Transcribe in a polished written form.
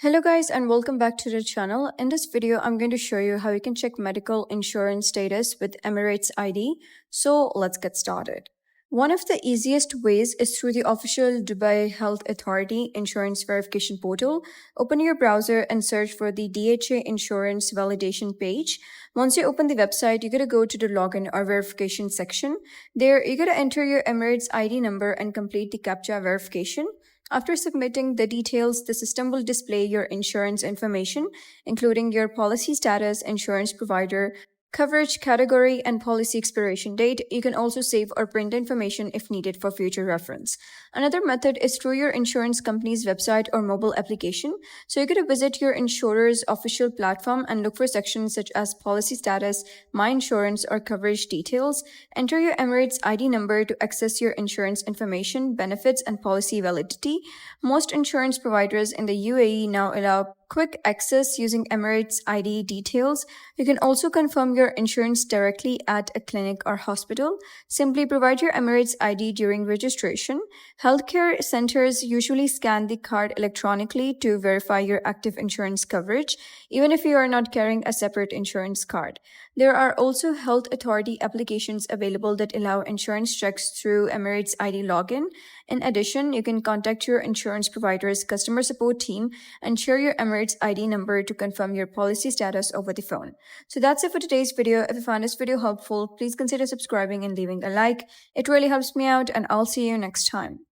Hello guys and welcome back to the channel. In this video, I'm going to show you how you can check medical insurance status with Emirates ID. So let's get started. One of the easiest ways is through the official Dubai Health Authority insurance verification portal. Open your browser and search for the DHA insurance validation page. Once you open the website, you're going to go to the login or verification section. There, you're going to enter your Emirates ID number and complete the CAPTCHA verification. After submitting the details, the system will display your insurance information, including your policy status, insurance provider, coverage category, and policy expiration date. You can also save or print information if needed for future reference. Another method is through your insurance company's website or mobile application. So you're going to visit your insurer's official platform and look for sections such as policy status, my insurance, or coverage details. Enter your Emirates ID number to access your insurance information, benefits, and policy validity. Most insurance providers in the UAE now allow quick access using Emirates ID details. You can also confirm your insurance directly at a clinic or hospital. Simply provide your Emirates ID during registration. Healthcare centers usually scan the card electronically to verify your active insurance coverage, even if you are not carrying a separate insurance card. There are also health authority applications available that allow insurance checks through Emirates ID login. In addition, you can contact your insurance provider's customer support team and share your Emirates ID number to confirm your policy status over the phone. So that's it for today's video. If you found this video helpful, please consider subscribing and leaving a like. It really helps me out, and I'll see you next time.